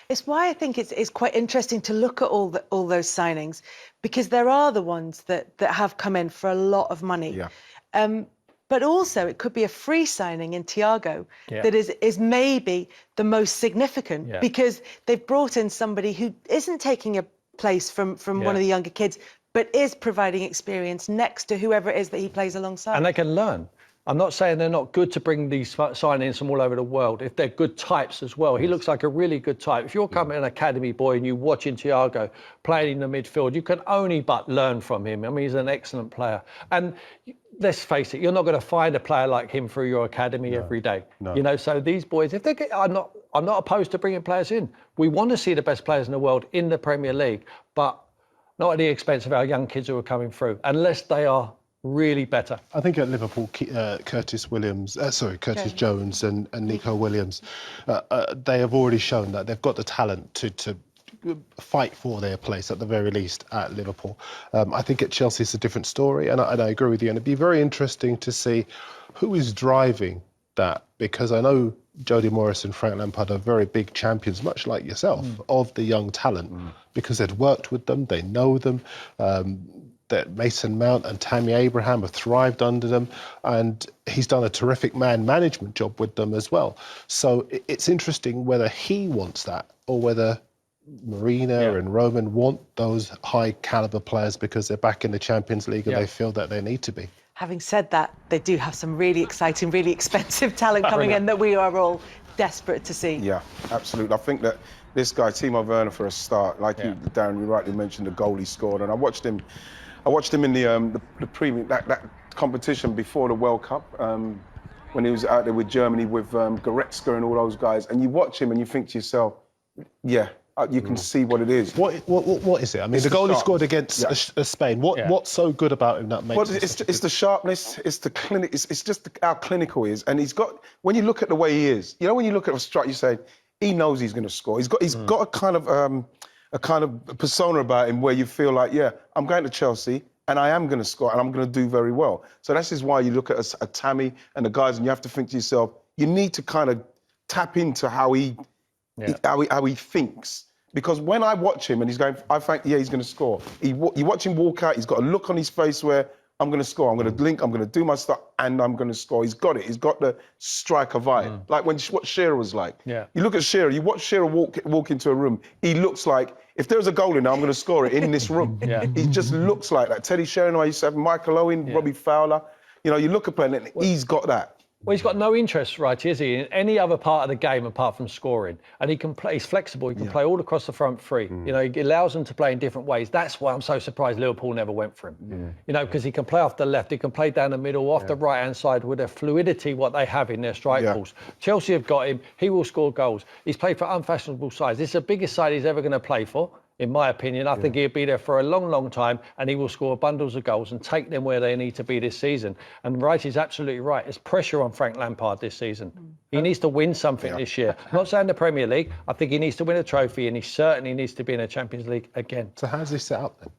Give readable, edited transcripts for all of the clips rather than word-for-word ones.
It's why I think it's quite interesting to look at all those signings, because there are the ones that have come in for a lot of money. Yeah. But also it could be a free signing in Thiago that is maybe the most significant because they've brought in somebody who isn't taking a place from one of the younger kids, but is providing experience next to whoever it is that he plays alongside. And they can learn. I'm not saying they're not good to bring these signings from all over the world, if they're good types as well. He looks like a really good type. If you're coming an academy boy and you're watching Thiago playing in the midfield, you can only but learn from him. I mean, he's an excellent player. And let's face it, you're not going to find a player like him through your academy every day. No. You know, so these boys, if they get, I'm not opposed to bringing players in. We want to see the best players in the world in the Premier League, but not at the expense of our young kids who are coming through, unless they are really better. I think at Liverpool, Curtis Jones and Nico Williams, they have already shown that they've got the talent to fight for their place at the very least at Liverpool. I think at Chelsea it's a different story, and I agree with you. And it'd be very interesting to see who is driving that, because I know Jody Morris and Frank Lampard are very big champions, much like yourself, of the young talent, because they've worked with them, they know them. That Mason Mount and Tammy Abraham have thrived under them, and he's done a terrific man management job with them as well. So it's interesting whether he wants that or whether Marina and Roman want those high caliber players because they're back in the Champions League and they feel that they need to be. Having said that, they do have some really exciting, really expensive talent coming in that we are all desperate to see. Yeah, absolutely. I think that this guy, Timo Werner, for a start, like Darren, you rightly mentioned the goal he scored, and I watched him in the premium that competition before the World Cup when he was out there with Germany with Goretzka and all those guys, and you watch him and you think to yourself, you can see what it is. What is it? I mean, it's the goal he scored against Spain. What's so good about him that makes it's the sharpness, it's the clinic, it's just how clinical he is, and he's got. When you look at the way he is, you know, when you look at a strike, you say he knows he's going to score. He's got a kind of persona about him where you feel like, I'm going to Chelsea and I am going to score and I'm going to do very well. So this is why you look at a Tammy and the guys and you have to think to yourself, you need to kind of tap into how he thinks. Because when I watch him and he's going, I think, he's going to score. You watch him walk out, he's got a look on his face where I'm going to score, I'm going to link, I'm going to do my stuff, and I'm going to score. He's got it. He's got the striker vibe. Like what Shearer was like. You look at Shearer, you watch Shearer walk into a room, he looks like, if there's a goal in there, I'm going to score it in this room. He just looks like that. Teddy Sheringham, I used to have Michael Owen, Robbie Fowler. You know, you look at playing and he's got that. Well, he's got no interest, right, is he, in any other part of the game apart from scoring. And he can play, he's flexible, he can play all across the front three. You know, he allows them to play in different ways. That's why I'm so surprised Liverpool never went for him. You know, because he can play off the left, he can play down the middle, off the right-hand side with the fluidity what they have in their strike balls. Chelsea have got him, he will score goals. He's played for unfashionable sides. This is the biggest side he's ever going to play for. In my opinion, I think he'll be there for a long, long time and he will score bundles of goals and take them where they need to be this season. And Wrighty's absolutely right. There's pressure on Frank Lampard this season. He needs to win something this year. I'm not saying the Premier League. I think he needs to win a trophy and he certainly needs to be in the Champions League again. So how's he set up then?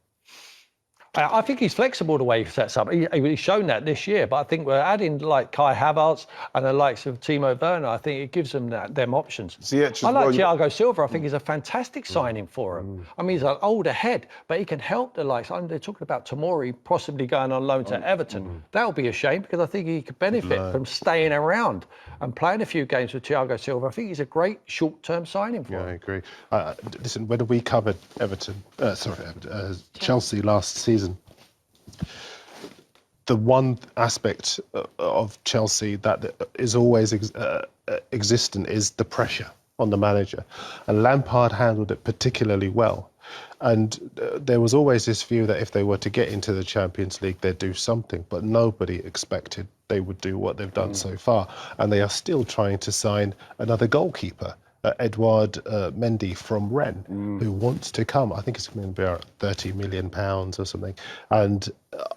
I think he's flexible the way he sets up. He's shown that this year, but I think we're adding like Kai Havertz and the likes of Timo Werner. I think it gives them them options. Ziyech I like Thiago Silva. I think he's a fantastic signing for him. I mean, he's an older head, but he can help the likes. They're talking about Tomori possibly going on loan to Everton. That'll be a shame because I think he could benefit from staying around and playing a few games with Thiago Silva. I think he's a great short-term signing for him. I agree. Listen, when we covered Chelsea last season, the one aspect of Chelsea that is always existent is the pressure on the manager. And Lampard handled it particularly well. And there was always this view that if they were to get into the Champions League, they'd do something. But nobody expected they would do what they've done so far. And they are still trying to sign another goalkeeper. Edouard Mendy from Rennes, who wants to come. I think it's going to be around £30 million or something. And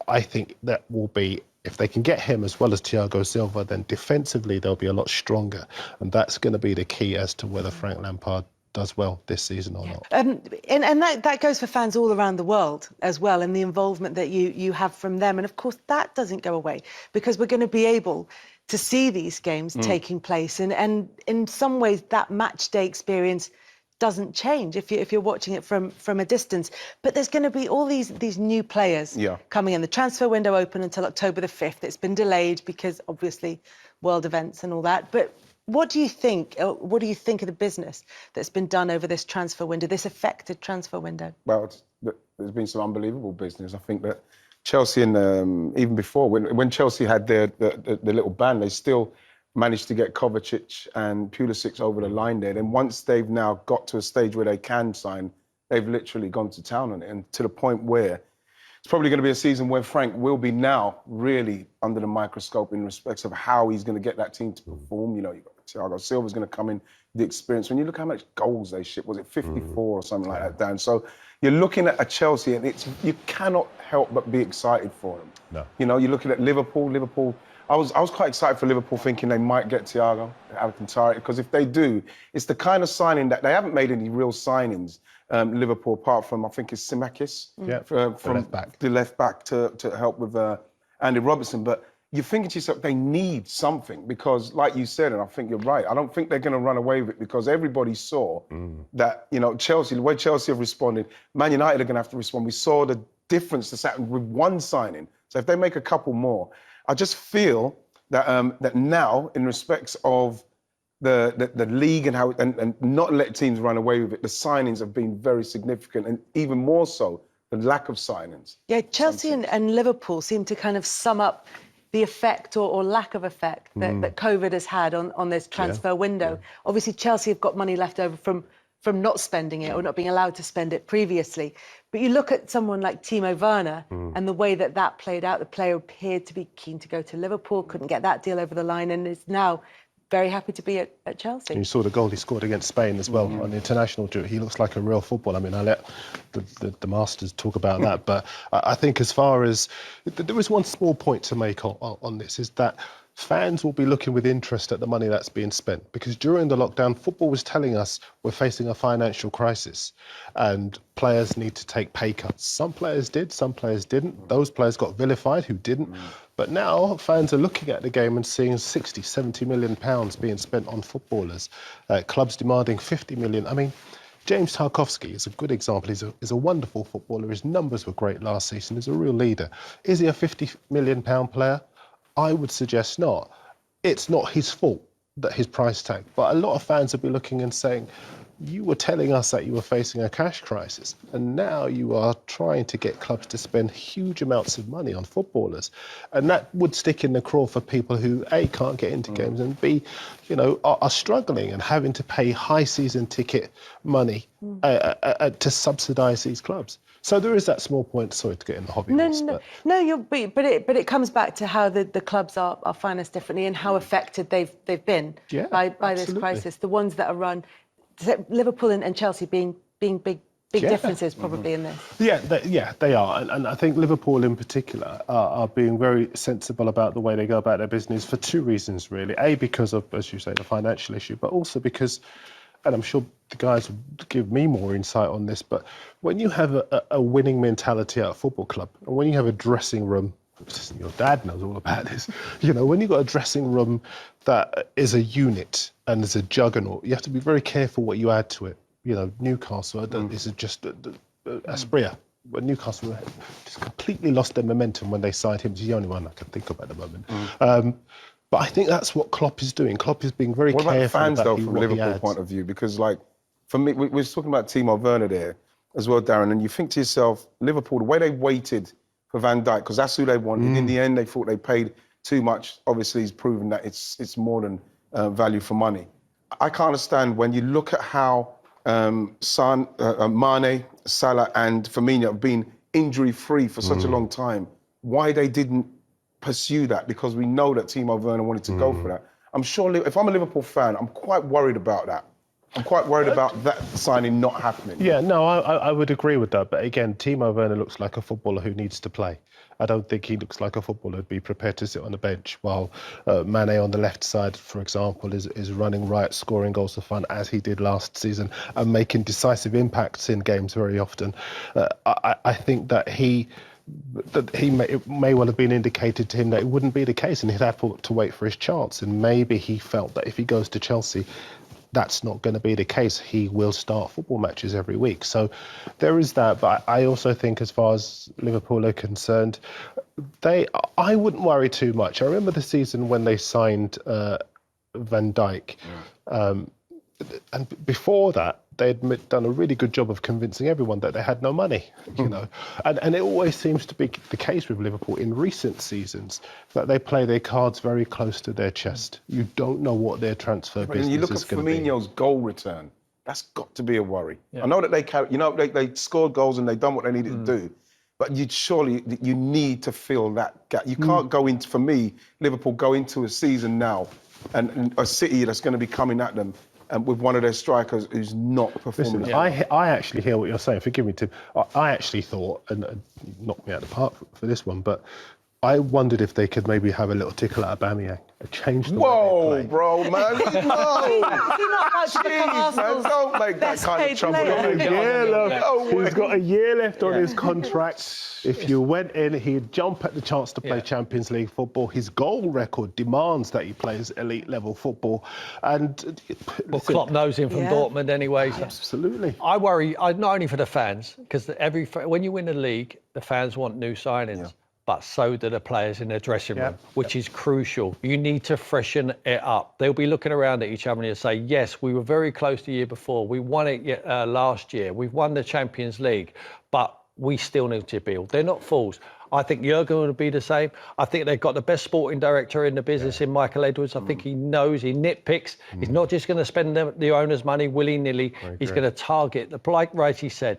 I think that will be, if they can get him as well as Thiago Silva, then defensively they'll be a lot stronger. And that's going to be the key as to whether Frank Lampard does well this season or not. And that goes for fans all around the world as well, and the involvement that you have from them. And of course, that doesn't go away because we're going to be able to see these games taking place. And in some ways, that match day experience doesn't change if you're watching it from a distance. But there's going to be all these new players coming in. The transfer window open until October the 5th. It's been delayed because obviously world events and all that. But what do you think? What do you think of the business that's been done over this transfer window, this affected transfer window? Well, there's been some unbelievable business. I think that Chelsea and even before, when Chelsea had the little ban, they still managed to get Kovacic and Pulisic over the line there. Then once they've now got to a stage where they can sign, they've literally gone to town on it, and to the point where it's probably going to be a season where Frank will be now really under the microscope in respects of how he's going to get that team to perform. You know, you've got Thiago Silva's going to come in, the experience. When you look how much goals they shipped, was it 54 or something like that, Dan? So you're looking at a Chelsea, and you cannot help but be excited for them. No. You know, you're looking at Liverpool. I was quite excited for Liverpool, thinking they might get Thiago, Alcantara, because if they do, it's the kind of signing that they haven't made any real signings. Liverpool, apart from I think it's Simakis, from the left back to help with Andy Robertson. But you're thinking to yourself, they need something, because, like you said, and I think you're right, I don't think they're going to run away with it, because everybody saw that, you know, Chelsea, the way Chelsea have responded, Man United are going to have to respond. We saw the difference that's happened with one signing. So if they make a couple more, I just feel that that now, in respects of the league and how and not let teams run away with it, the signings have been very significant, and even more so the lack of signings. Yeah, Chelsea and Liverpool seem to kind of sum up the effect or lack of effect that COVID has had on this transfer window. Obviously, Chelsea have got money left over from not spending it or not being allowed to spend it previously. But you look at someone like Timo Werner and the way that played out. The player appeared to be keen to go to Liverpool, couldn't get that deal over the line, and is now very happy to be at Chelsea. And you saw the goal he scored against Spain as well on the international tour. He looks like a real footballer. I mean, I let the Masters talk about that, but I think as far as... There is one small point to make on this, is that fans will be looking with interest at the money that's being spent, because during the lockdown, football was telling us we're facing a financial crisis and players need to take pay cuts. Some players did, some players didn't. Those players got vilified who didn't. But now fans are looking at the game and seeing 60, 70 million pounds being spent on footballers. Clubs demanding 50 million. I mean, James Tarkowski is a good example. He's a wonderful footballer. His numbers were great last season. He's a real leader. Is he a 50 million pound player? I would suggest not. It's not his fault that his price tag, but a lot of fans will be looking and saying, you were telling us that you were facing a cash crisis, and now you are trying to get clubs to spend huge amounts of money on footballers. And that would stick in the craw for people who, A, can't get into games, and B, you know, are struggling and having to pay high season ticket money to subsidise these clubs. So there is that small point. Sorry to get in the hobby. But it comes back to how the clubs are financed differently and how affected they've been by this crisis. The ones that are run, Liverpool and Chelsea being big differences probably in this. They are, and I think Liverpool in particular are being very sensible about the way they go about their business for two reasons really. A, because of, as you say, the financial issue, but also because, and I'm sure the guys will give me more insight on this, but when you have a winning mentality at a football club, and when you have a dressing room, your dad knows all about this, you know, when you've got a dressing room that is a unit and is a juggernaut, you have to be very careful what you add to it. You know, Newcastle, this is just Aspria. But Newcastle just completely lost their momentum when they signed him. He's the only one I can think of at the moment. But I think that's what Klopp is doing. Klopp is being very careful. What about fans, though, from Liverpool Liverpool point of view? Because, like, for me, we were talking about Timo Werner there as well, Darren, and you think to yourself, Liverpool, the way they waited for Van Dijk, because that's who they wanted. In the end, they thought they paid too much. Obviously, he's proven that it's more than value for money. I can't understand when you look at how Mane, Salah and Firmino have been injury-free for such a long time, why they didn't pursue that, because we know that Timo Werner wanted to go for that. I'm sure if I'm a Liverpool fan, I'm quite worried about that. I'm quite worried about that signing not happening. Yeah, no, I would agree with that. But again, Timo Werner looks like a footballer who needs to play. I don't think he looks like a footballer who'd be prepared to sit on the bench while Mane on the left side, for example, is running right, scoring goals for fun as he did last season and making decisive impacts in games very often. I think that it may well have been indicated to him that it wouldn't be the case and he'd have to wait for his chance. And maybe he felt that if he goes to Chelsea, that's not going to be the case. He will start football matches every week. So there is that. But I also think as far as Liverpool are concerned, I wouldn't worry too much. I remember the season when they signed Van Dijk. And before that, they'd done a really good job of convincing everyone that they had no money, you know. And it always seems to be the case with Liverpool in recent seasons that they play their cards very close to their chest. You don't know what their transfer business is going to be. You look at Firmino's goal return. That's got to be a worry. Yeah. I know that they scored goals and they done what they needed to do, but you need to fill that gap. You can't go into, for me, Liverpool go into a season now and a City that's going to be coming at them with one of their strikers who's not performing. Listen, I actually hear what you're saying. Forgive me, Tim. I actually thought, and knocked me out of the park for this one, but I wondered if they could maybe have a little tickle at Aubameyang and change the way they play. Bro, man. No. Is he not about to become Arsenal's don't make that kind of trouble. He's got a year left on his contract. If you went in, he'd jump at the chance to play Champions League football. His goal record demands that he plays elite level football. And Klopp knows him from Dortmund anyway. So. Absolutely. I worry, not only for the fans, because when you win the league, the fans want new signings. Yeah. But so do the players in their dressing room, which is crucial. You need to freshen it up. They'll be looking around at each other and say, yes, we were very close the year before. We won it last year. We've won the Champions League, but we still need to build. They're not fools. I think Jurgen will be the same. I think they've got the best sporting director in the business in Michael Edwards. I think he knows, he nitpicks. He's not just going to spend the owner's money willy-nilly. He's going to target, like Wrighty said,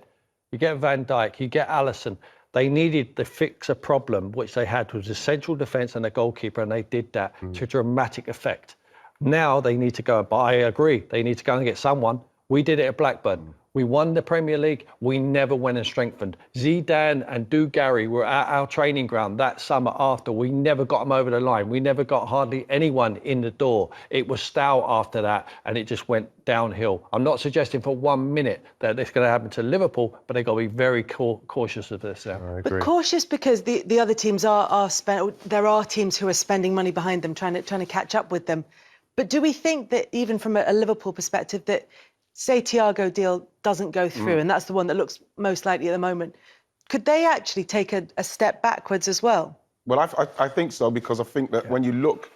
you get Van Dijk, you get Alisson. They needed to fix a problem, which they had was a central defence and a goalkeeper, and they did that to dramatic effect. Now they need to go, but I agree, they need to go and get someone. We did it at Blackburn. We won the Premier League. We never went and strengthened. Zidane and Gary were at our training ground that summer after. We never got them over the line. We never got hardly anyone in the door. It was stale after that, and it just went downhill. I'm not suggesting for 1 minute that this is going to happen to Liverpool, but they've got to be very cautious of this now. I agree. But cautious because the other teams there are teams who are spending money behind them, trying to catch up with them. But do we think that even from a Liverpool perspective that, say, Thiago deal doesn't go through, and that's the one that looks most likely at the moment, could they actually take a step backwards as well? Well, I think so, because I think that when you look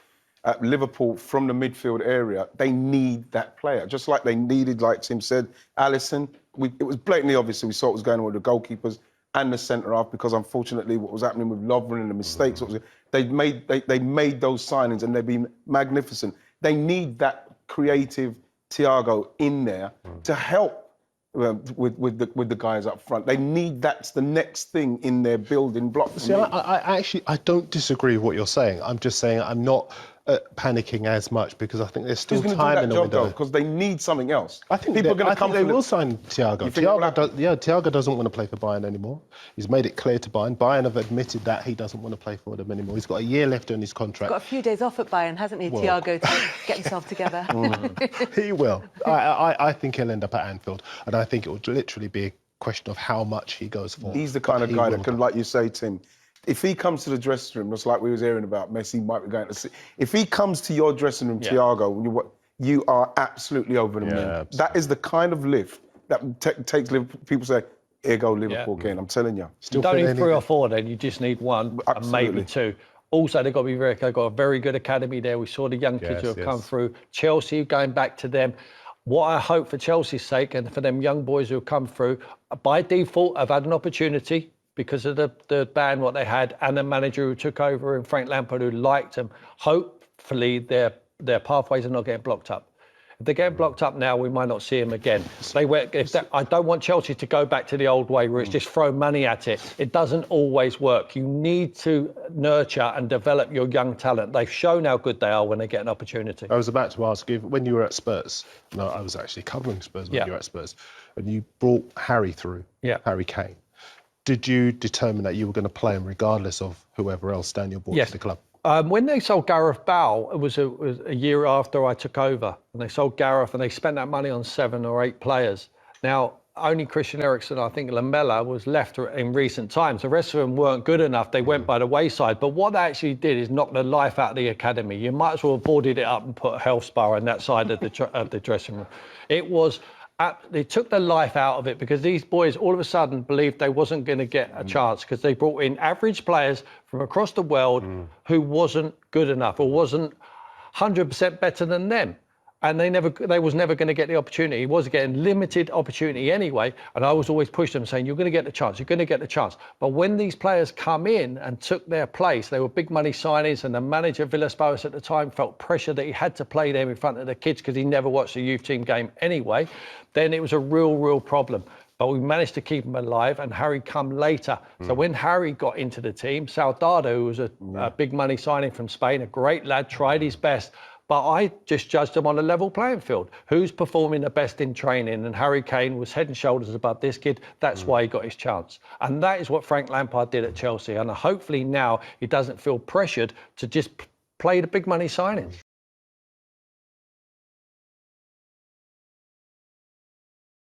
at Liverpool from the midfield area, they need that player. Just like they needed, like Tim said, Alisson. It was blatantly obvious. We saw what was going on with the goalkeepers and the centre-half, because unfortunately what was happening with Lovren and the mistakes, they made those signings and they've been magnificent. They need that creative Thiago in there to help with the guys up front. They need, that's the next thing in their building block. See, I don't disagree with what you're saying. I'm just saying I'm not panicking as much, because I think there's still time in the window. Because they need something else. I think people are going to come. They will sign Thiago. Thiago doesn't want to play for Bayern anymore. He's made it clear to Bayern. Bayern have admitted that he doesn't want to play for them anymore. He's got a year left on his contract. He's got a few days off at Bayern, hasn't he, Thiago, to get himself together? He will. I think he'll end up at Anfield, and I think it will literally be a question of how much he goes for. He's the kind of guy that can, like you say, Tim, if he comes to the dressing room, just like we was hearing about Messi might be going to see, if he comes to your dressing room, Thiago, you are absolutely over the moon. Absolutely. That is the kind of lift that takes Liverpool. People say, here go Liverpool again. I'm telling you. You don't need 3 or 4 then, you just need 1 and maybe 2. Also, they've got a very good academy there. We saw the young kids who have come through. Chelsea, going back to them. What I hope for Chelsea's sake and for them young boys who have come through, by default, have had an opportunity because of the ban what they had and the manager who took over and Frank Lampard who liked them. Hopefully their pathways are not getting blocked up. If they're getting blocked up now, we might not see them again. I don't want Chelsea to go back to the old way where it's just throw money at it. It doesn't always work. You need to nurture and develop your young talent. They've shown how good they are when they get an opportunity. I was about to ask you, when you were at Spurs, no, I was actually covering Spurs when you were at Spurs, and you brought Harry through, Harry Kane. Did you determine that you were going to play him regardless of whoever else Daniel brought to the club? When they sold Gareth Bale, it was a year after I took over, and they sold Gareth and they spent that money on 7 or 8 players. Now, only Christian Eriksen, I think Lamela was left in recent times. The rest of them weren't good enough. They went by the wayside. But what they actually did is knock the life out of the academy. You might as well have boarded it up and put a health spa on that side of the dressing room. They took the life out of it because these boys all of a sudden believed they wasn't going to get a chance because they brought in average players from across the world who wasn't good enough or wasn't 100% better than them. And they was never going to get the opportunity. He was getting limited opportunity anyway. And I was always pushing them saying, you're going to get the chance, you're going to get the chance. But when these players come in and took their place, they were big money signings, and the manager, Villas-Boas at the time, felt pressure that he had to play them in front of the kids because he never watched a youth team game anyway. Then it was a real problem. But we managed to keep him alive, and Harry come later. So when Harry got into the team, Soldado, who was a big money signing from Spain, a great lad, tried his best. But I just judged him on a level playing field. Who's performing the best in training? And Harry Kane was head and shoulders above this kid. That's why he got his chance. And that is what Frank Lampard did at Chelsea. And hopefully now he doesn't feel pressured to just play the big money signings.